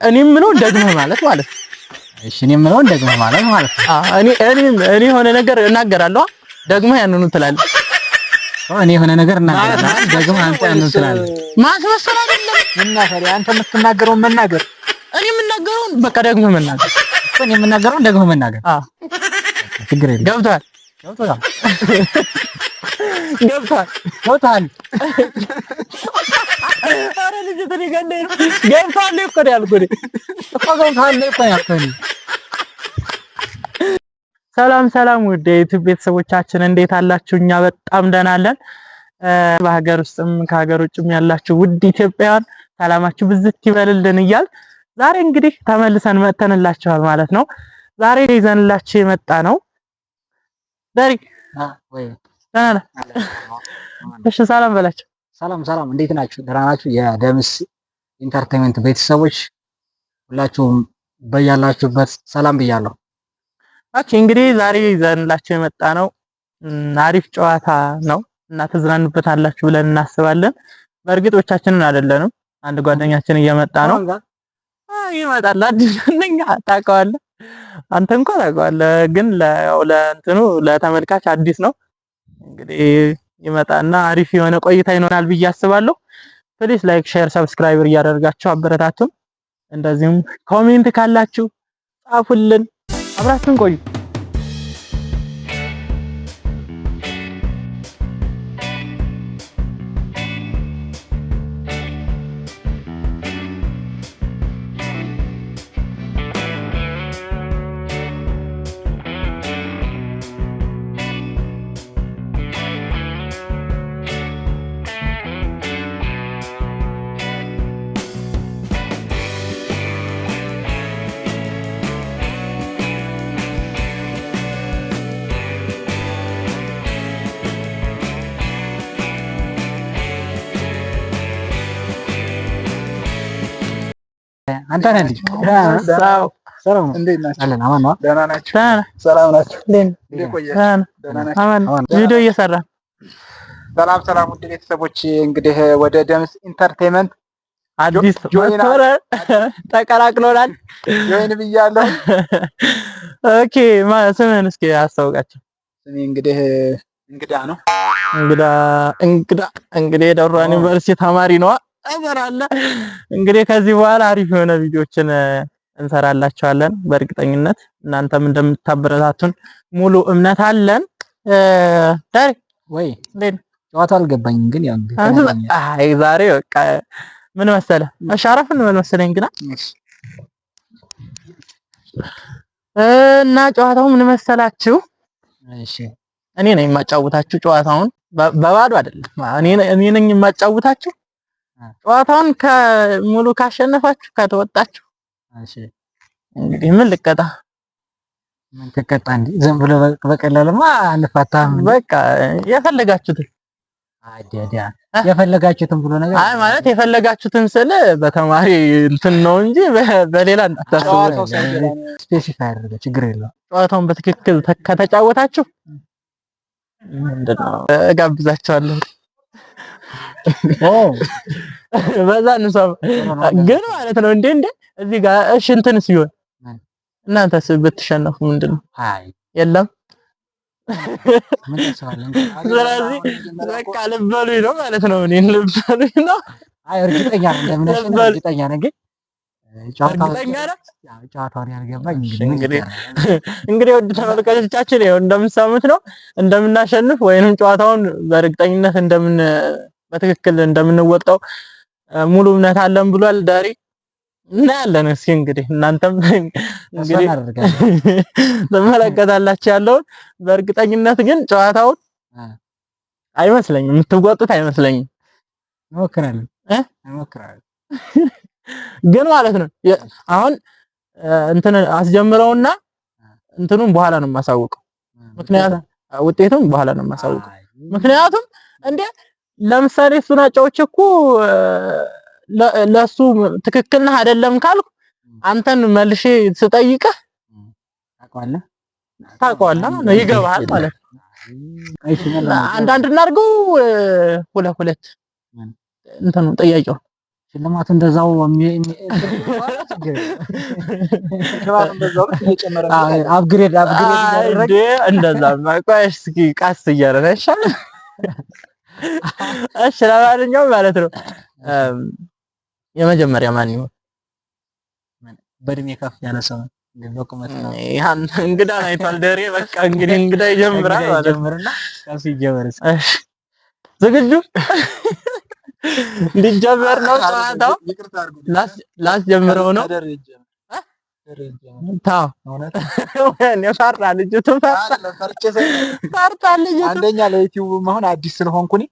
እኔ የምለውን ደግመህ ማለት ነው። እሺ እኔ የምለውን ደግመህ ማለት ነው። እኔ የሆነ ነገር እናገራለሁ ደግመህ ያንኑ ትላለህ። እኔ የሆነ ነገር እናገራለሁ ደግመህ አንተ ያንኑ ትላለህ። ማስመሰል አይደለም እና ታዲያ አንተ የምትናገረውን መናገር እኔ የምናገረውን በቃ ደግመህ መናገር እኔ የምናገረውን ደግመህ መናገር። ችግር የለም። ገብቶሃል? ኧረ ልጅቱን ይገለኝ ነው። ገብቶሃል እኮ ነው ያልኩህ እኮ ገብቶሃል እኮ ነው ያልኩህ። ሰላም ውድ የዩቲዩብ ቤተሰቦቻችን እንዴት አላችሁ? እኛ በጣም ደህና አለን። በሀገር ውስጥም ከሀገር ውጭም ያላችሁ ውድ ኢትዮጵያውያን ሰላማችሁ ብዝት ይበልልን እያል ዛሬ እንግዲህ ተመልሰን መጥተንላችኋል ማለት ነው። ዛሬ ይዘንላችሁ የመጣ ነው ዳሪ ወይ ደህና ነህ? እሺ ሰላም በላችሁ። ሰላም እንዴት ናችሁ? ደህና ናችሁ? የደምስ ኢንተርቴይንመንት ቤተሰቦች ሁላችሁም በያላችሁበት ሰላም ብያለሁ። እንግዲህ ዛሬ ይዘንላችሁ የመጣ ነው አሪፍ ጨዋታ ነው እና ትዝናኑበታላችሁ ብለን እናስባለን። በእርግጥ ብቻችንን አይደለንም፣ አንድ ጓደኛችን እየመጣ ነው። ይመጣል አዲስ ነኝ ታውቀዋለህ፣ አንተ እንኳን ታውቀዋለህ፣ ግን ለእንትኑ ለተመልካች አዲስ ነው። እንግዲህ ይመጣና አሪፍ የሆነ ቆይታ ይኖራል ብዬ አስባለሁ። ፕሊስ ላይክ፣ ሼር፣ ሰብስክራይብ እያደረጋችሁ አበረታቱን። እንደዚሁም ኮሜንት ካላችሁ ጻፉልን። አብራችሁን ቆዩ። አንተ ነህ ልጅ ሰላም እንዴት ናችሁ? አለን አማን ነው። ደህና ናችሁ? ሰላም ናችሁ? እንዴት ቆያችሁ? አማን ቪዲዮ እየሰራ ሰላም ውድ ቤተሰቦች እንግዲህ ወደ ደምስ ኢንተርቴይንመንት አዲስ ተቀላቅሎናል። ጆይን ብያለሁ። ኦኬ ስምህን እስኪ አስታውቃቸው። ስሜ እንግዲህ እንግዳ ነው። እንግዲህ የደብረ ብርሃን ዩኒቨርሲቲ ተማሪ ነው አለ። እንግዲህ ከዚህ በኋላ አሪፍ የሆነ ቪዲዮችን እንሰራላችኋለን በእርግጠኝነት እናንተም እንደምታበረታቱን ሙሉ እምነት አለን። ዳሪ ወይ ጨዋታው አልገባኝም፣ ግን ያው ዛሬ በቃ ምን መሰለህ አሻራፍን ምን መሰለኝ ግና እና ጨዋታው ምን መሰላችሁ? እሺ እኔ ነኝ የማጫውታችሁ ጨዋታውን በባዶ አይደለም። እኔ ነኝ የማጫውታችሁ ጨዋታውን ከሙሉ ካሸነፋችሁ ከተወጣችሁ እሺ እንግዲህ ምን ልቀጣ? ምን ተቀጣ እንዴ? ዝም ብሎ በቀላልማ አንፋታም። በቃ የፈለጋችሁትን የፈለጋችሁትን ብሎ ነገር ማለት የፈለጋችሁትን ስለ በተማሪ እንትን ነው እንጂ በሌላ እንዳታስቡ። ስፔሲፋይ አድርገህ ችግር የለውም። ጨዋታውን በትክክል ከተጫወታችሁ ምንድነው እጋብዛችኋለሁ። በዛ እንሰማ ግን ማለት ነው እንዴ እዚህ ጋር እሺ እንትን ሲሆን እናንተስ ብትሸነፉ ምንድነው? አይ የለም ምን ተሰዋለን? ስለዚህ በቃ ልበሉኝ ነው ማለት ነው። እኔ ልበሉኝ ነው። አይ እርግጠኛ ነኝ እርግጠኛ ነኝ ግን ጨዋታውን ያልገባኝ እንግዲህ ወደ ተመልካቾቻችን ይኸው እንደምትሰሙት ነው እንደምናሸንፍ ወይንም ጨዋታውን በእርግጠኝነት በትክክል እንደምንወጣው ሙሉ እምነት አለን ብሏል ዳሪ። እናያለን እስኪ እንግዲህ እናንተም እንግዲህ ተመለከታላችሁ ያለውን። በእርግጠኝነት ግን ጨዋታውን አይመስለኝም የምትወጡት አይመስለኝም። እንሞክራለን ግን ማለት ነው አሁን እንትን አስጀምረውና እንትኑን በኋላ ነው የማሳውቀው። ምክንያቱም ውጤቱን በኋላ ነው የማሳውቀው። ምክንያቱም እንዴ ለምሳሌ እሱን አጫውቼ እኮ ለሱ ትክክል ነህ አይደለም ካልኩ አንተን መልሼ ስጠይቅህ ታውቀዋለህ ነው ይገባሃል ማለት ነው። አንዳንድ እናድርገው ሁለት እንትኑ ጥያቄው ሽልማቱ እንደዛው አፕግሬድ ያደረገ እንደዛ ቆይ እስኪ ቃስ እያረረሻ እሺ ለማንኛውም ማለት ነው የመጀመሪያ ማን ይሆን በእድሜ ከፍ ያለ ሰው ያን እንግዳ አይቷል ደሬ በቃ እንግዲህ እንግዳ ይጀምራል ማለት ነውና ካስ ይጀምራል ዝግጁ ሊጀመር ነው ጨዋታው ላስጀምረው ነው ታው ወይኔ ፈራ ልጅቱ ፈርታ ልጅቱ አንደኛ ለዩቲዩብ መሆን አዲስ ስለሆንኩኝ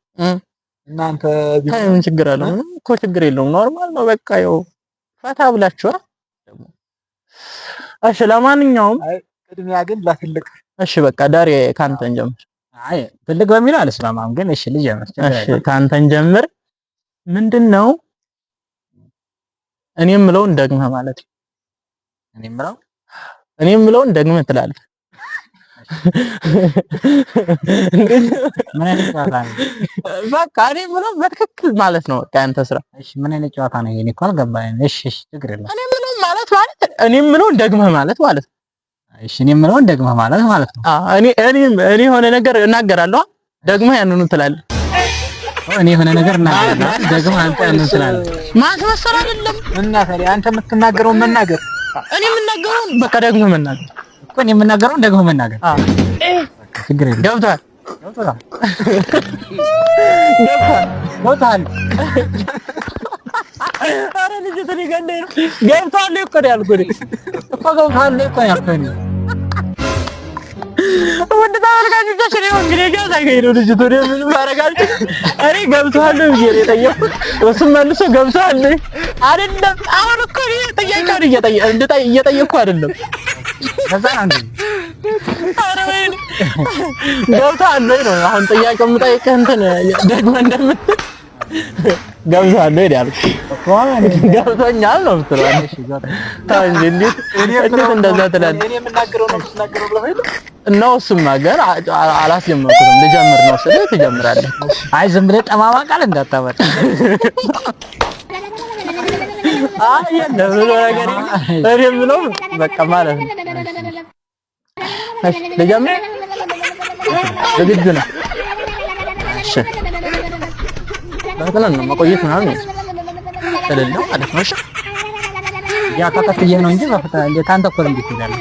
እናንተ ቢሆን ችግር አለ እኮ ችግር የለውም ኖርማል ነው በቃ ያው ፈታ ብላችኋ እሺ ለማንኛውም ቅድሚያ ግን ለትልቅ እሺ በቃ ዳሬ ካንተን ጀምር አይ ትልቅ በሚለው አልስማማም ግን እሺ ልጀምር እሺ ካንተን ጀምር ምንድነው እኔ የምለውን ደግመህ ማለት እኔ የምለውን ደግመህ ትላለህ ምን አይነት ጨዋታ ነው በቃ እኔ የምለው በትክክል ማለት ነው በቃ አንተ ስራ እሺ ምን አይነት ጨዋታ ነው እኔ እኮ አልገባኝም እሺ ችግር የለም እኔ የምለው ማለት እኔ የምለውን ደግመህ ማለት እሺ እኔ የምለውን ደግመህ ማለት ነው እኔ የሆነ ነገር እናገራለሁ ደግመህ ያንኑ ትላለህ እኔ የሆነ ነገር እናገራለሁ ደግመህ አንተ ያንኑ ትላለህ ማስመሰል አይደለም እና ታዲያ አንተ የምትናገረው መናገር እኔ የምናገረው በቃ ደግመህ መናገር እኮ እኔ የምናገረው ደግመህ መናገር ችግር የለም ገብቷል አረ ልጅ ተሪገንደ ገብቷል እኮ ያልኩኝ እኮ ገብቷል እኮ ያልኩኝ ወንድ ታወርጋችሁ ነው እንግዲህ ጋዛ ገይሩ ልጅ ተሪ ምን ማረጋል አሬ ገብቷል ብዬ የጠየቁት እሱም መልሶ ገብቷል አይደለም አሁን እኮ ጥያቄውን እየጠየቅኩ አይደለም ከዛ አንዴ አረ ወይ ገብቷል ነው አሁን ጥያቄው የምጠይቅህ እንትን ደግሞ እንደምትል ገብቷል ነው ያልኩት ገብቶኛል ነው የምትለው ታው እንዴት እንደዛ ትላለህ እኔ የምናገረው ነው የምትናገረው ብለህ ነው እሱማ ገና አላስጀመርኩም ልጀምር ነው ስለዚህ ትጀምራለህ አይ ዝም ብለህ ጠማማ ቃል እንዳታመጣ አይ የለም ነገር እኔ የምለው በቃ ማለት ነው እሺ ልጀምር ዝግጁ ነህ እሺ በቀላል ነው መቆየት ምናምን ስለሌለው ማለት ነው እሺ ያ ተከትዬ ነው እንጂ በፈታ እንደ ካንተ እኮ እንዴት ይላል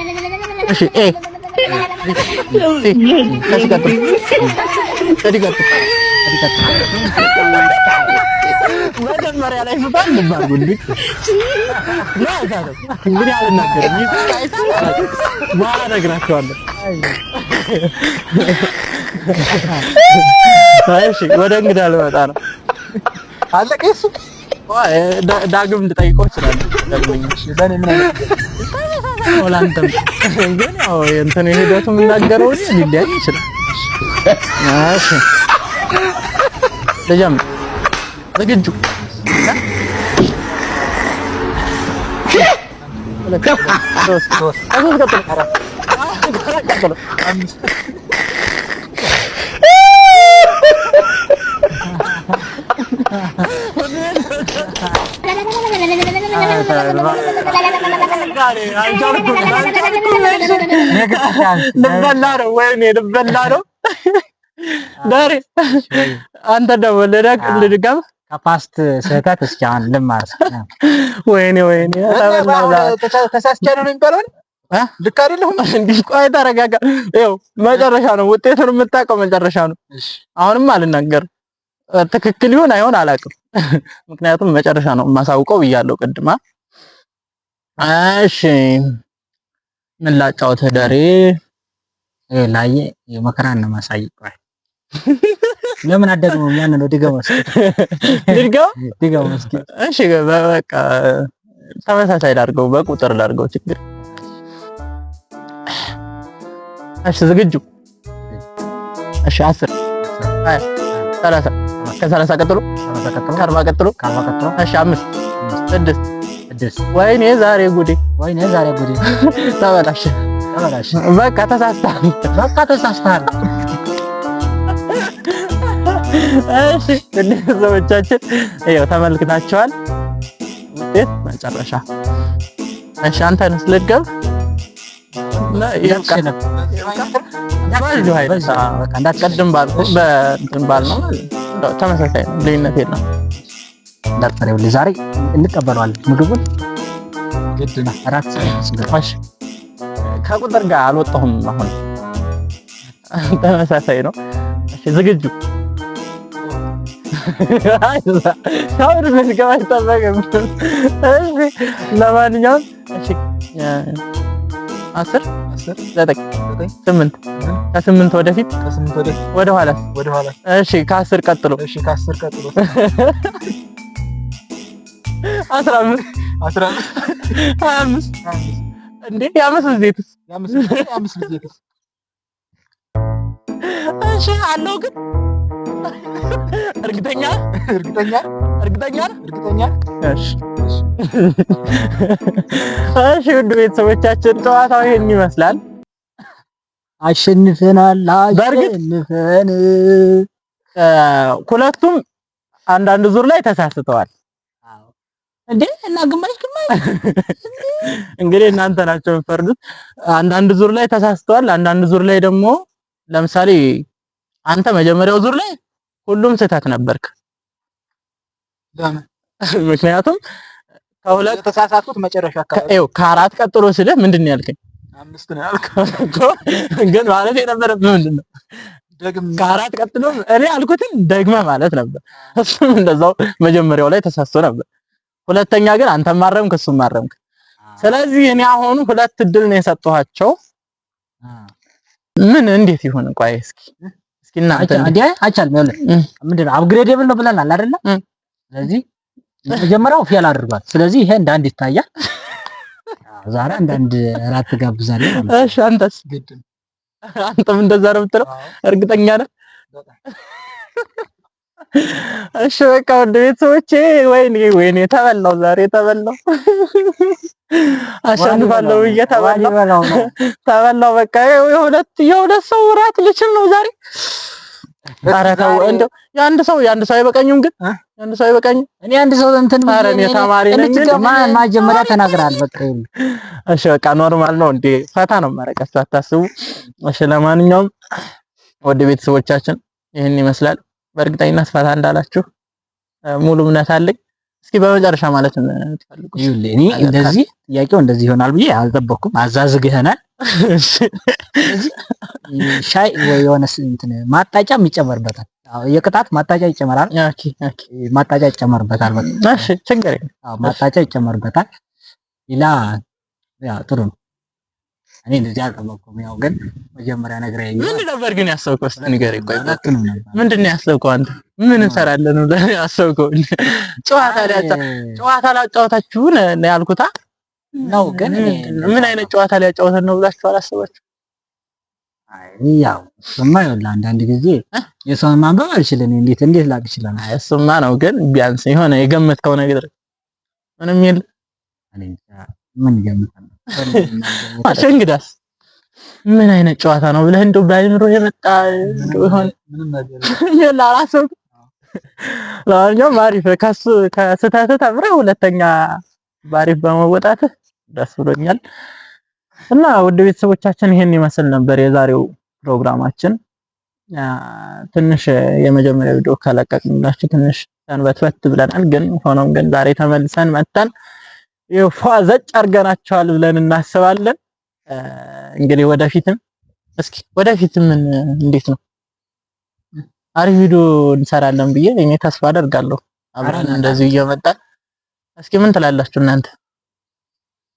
እሺ መጀመሪያ ላይ ፍታን ልባል ጉድ እንግዲህ አልናገርም በኋላ እነግራቸዋለሁ እሺ ወደ እንግዳ ልመጣ ነው አለቀ እሱ ዳግም ልጠይቀው እችላለሁ ደግሞኛል ለኔ ምን አይነት ወላንተም ግን ያው እንትን ሄደቱ የምናገረው ሊለያይ ይችላል እሺ ልጀምር ዝግጁ ልበላ ነው ዳሬ አንተ ደግሞ ልድገም ከፓስት ስህተት እስኪ አሁን ልማርስ ወይኔ ተሳስቻለሁ ነው የሚባለው ልክ አይደለሁም እንዴ ቆይ ተረጋጋ ይኸው መጨረሻ ነው ውጤቱን የምታውቀው መጨረሻ ነው አሁንም አልናገርም ትክክል ይሁን አይሆን አላውቅም ምክንያቱም መጨረሻ ነው የማሳውቀው ብያለሁ ቅድማ እሺ ምን ላጫውተህ ዳሬ ላይ የመከራን ነው ማሳይቀው ለምን አደረገው ያን ነው ድገመው እስኪ እሺ በቃ ተመሳሳይ ላድርገው በቁጥር ላድርገው ችግር እሺ ዝግጁ እሺ 10 20 30 ከ30 ቀጥሎ ከ40 ቀጥሎ እሺ 5 6 ወይኔ ዛሬ ጉዴ ተበላሽ በቃ ተሳስተሃል እሺ ቤተሰቦቻችን ይኸው ተመልክታችኋል ውጤት መጨረሻ። እሺ አንተንስ ልትገብ እንዳትቀድም ባልኩህ በእንትን ባልነው ተመሳሳይ ነው፣ ልዩነት የለም። እንዳትፈሪው ዛሬ እንቀበለዋለን ምግቡን ግድ ነው። አራት እሺ ከቁጥር ጋር አልወጣሁም። አሁን ተመሳሳይ ነው። እሺ ዝግጁ ሻወር መስገባ ይጠበቅም። እሺ ለማንኛውም እሺ 10 9 8 ከ8 ወደፊት ወደ ኋላ እሺ ከ10 ቀጥሎ 15 25 እንዴ የአምስት ዘይትስ እሺ አለው ግን እርግጠኛ እሺ እሺ ውድ ቤተሰቦቻችን ጨዋታው ይሄን ይመስላል። አሸንፈናል። ሁለቱም አንዳንድ ዙር ላይ ተሳስተዋል እንዴ እና ግማሽ እንግዲህ እናንተ ናቸው የምትፈርዱት። አንዳንድ ዙር ላይ ተሳስተዋል፣ አንዳንድ ዙር ላይ ደግሞ ለምሳሌ አንተ መጀመሪያው ዙር ላይ ሁሉም ስህተት ነበርክ። ለምን? ምክንያቱም ከሁለት ተሳሳትኩት መጨረሻ አካባቢ ከአራት ቀጥሎ ስለ ምንድን ነው ያልከኝ? 5 ነው ያልከው። ግን ማለት የነበረብህ ምንድን ነው? ከአራት ቀጥሎ እኔ ያልኩትን ደግመህ ማለት ነበር። እሱም እንደዛው መጀመሪያው ላይ ተሳስቶ ነበር። ሁለተኛ ግን አንተም ማረምክ እሱም ማረምክ። ስለዚህ እኔ አሁን ሁለት እድል ነው የሰጠኋቸው። ምን እንዴት ይሆን? ቆይ እስኪ እናንተ አቻልም ያለ ምንድነው አፕግሬዴብል ነው ብለናል አይደለ? ስለዚህ መጀመሪያው ፌል አድርጓል። ስለዚህ ይሄ እንደ አንድ ይታያል። ዛሬ አንድ እራት ጋብዛለሁ ማለት ነው። እሺ አንተስ? አንተም እንደዛ ነው የምትለው? እርግጠኛ ነህ? እሺ በቃ ወደ ቤተሰቦቼ ወይኔ ተበላው፣ ዛሬ ተበላው። አሸንፋለሁ ብዬ ተበላው። በቃ የሁለት ሰው እራት ልችል ነው ዛሬ። ኧረ ተው እንደው የአንድ ሰው አይበቃኝም? ግን የአንድ ሰው አይበቃኝም? እኔ አንድ ሰው እንትን ኧረ እኔ ተማሪ ነኝ። ማጀመሪያ ተናግራል። በቃ እሺ በቃ ኖርማል ነው እንዴ? ፈታ ነው ማረቃችሁ፣ አታስቡ። እሺ ለማንኛውም ወደ ቤተሰቦቻችን ይሄን ይመስላል። በእርግጠኝነት ፈታ እንዳላችሁ ሙሉ እምነት አለኝ። እስኪ በመጨረሻ ማለት ትፈልጉ? እኔ እንደዚህ ጥያቄው እንደዚህ ይሆናል ብዬ አልጠበኩም። አዛዝግህናል። ሻይ ወይ የሆነ እንትን ማጣጫም ይጨመርበታል። የቅጣት ማጣጫ ይጨመራል። ማጣጫ ይጨመርበታል። በቃ እሺ ችግር የለም። ማጣጫ ይጨመርበታል። ሌላ ጥሩ ነው። እኔ እንደዚህ አልጠበኩም። ያው ግን መጀመሪያ ነግረኸኝ ምን ነበር ግን ያሰብከው? እስኪ ንገረኝ። ቆይ ምንድን ነው ያሰብከው አንተ? ምን እንሰራለን ነው ያሰብከው? ጨዋታ ላጫወታችሁ ነው ያልኩት ነው። ግን ምን አይነት ጨዋታ ሊያጫወተን ነው ብላችሁ አላሰባችሁ? ያው እሱማ ይኸውልህ አንዳንድ ጊዜ የሰውን ማንበብ አልችልም። እንዴት ላቅ ይችላል? እሱማ ነው። ግን ቢያንስ የሆነ የገመትከው ነገር ምንም የለ። ምን ይገምታል? እንግዳስ ምን አይነት ጨዋታ ነው ብለህ እንደው ባይምሮ የመጣ እንደው ይሆን ምንም ነገር የለ አላሰብኩም። ለማንኛውም አሪፍ ከስህተትህ ተምረህ ሁለተኛ ባሪፍ በመወጣትህ ደስ ብሎኛል። እና ውድ ቤተሰቦቻችን ይሄን ይመስል ነበር የዛሬው ፕሮግራማችን። ትንሽ የመጀመሪያው ቪዲዮ ከለቀቅንላችሁ ትንሽ ሰንበትበት ብለናል። ግን ሆኖም ግን ዛሬ ተመልሰን መጣን። ዘጭ አድርገናቸዋል ብለን እናስባለን። እንግዲህ ወደፊትም እንዴት ነው አሪፍ ቪዲዮ እንሰራለን ብዬ እኔ ተስፋ አደርጋለሁ። አብረን እንደዚህ እየመጣን እስኪ ምን ትላላችሁ እናንተ?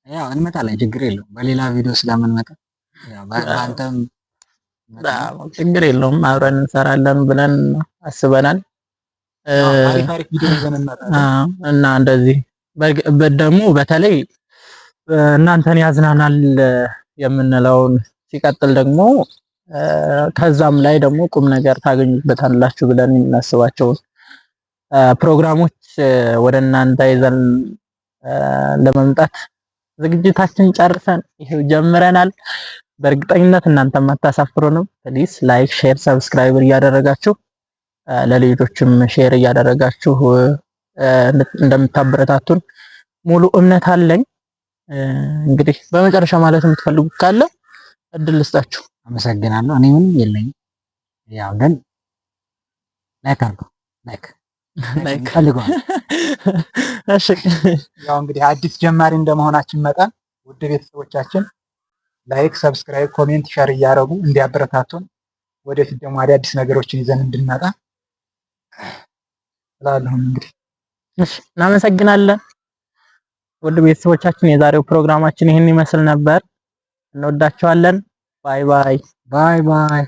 ያው እንመጣለን፣ ችግር የለውም። በሌላ ቪዲዮ ስለምንመጣ ያው አንተም ችግር የለውም፣ አብረን እንሰራለን ብለን አስበናል። አሪፍ ቪዲዮ ይዘን እንመጣለን እና እንደዚህ ደግሞ በተለይ እናንተን ያዝናናል የምንለውን ሲቀጥል ደግሞ ከዛም ላይ ደግሞ ቁም ነገር ታገኙበታላችሁ ብለን የምናስባቸው ፕሮግራሞች ወደ እናንተ ይዘን ለመምጣት ዝግጅታችን ጨርሰን ይሄው ጀምረናል። በእርግጠኝነት እናንተም አታሳፍሩንም። ፕሊስ ላይክ፣ ሼር፣ ሰብስክራይብ እያደረጋችሁ ለሌሎችም ሼር እያደረጋችሁ እንደምታበረታቱን ሙሉ እምነት አለኝ። እንግዲህ በመጨረሻ ማለት የምትፈልጉት ካለ እድል ልስጣችሁ። አመሰግናለሁ። እኔ ምንም የለኝም። ያው ግን ላይክ አድርጉ። ላይክ ፈልጓል። እሺ ያው እንግዲህ አዲስ ጀማሪ እንደመሆናችን መጠን ውድ ቤተሰቦቻችን ላይክ፣ ሰብስክራይብ፣ ኮሜንት፣ ሼር እያደረጉ እንዲያበረታቱን ወደፊት ደግሞ አዳዲስ ነገሮችን ይዘን እንድንመጣ እላለሁ። እንግዲህ እሺ እናመሰግናለን። ውድ ቤተሰቦቻችን የዛሬው ፕሮግራማችን ይህን ይመስል ነበር። እንወዳችኋለን። ባይ ባይ። ባይ ባይ።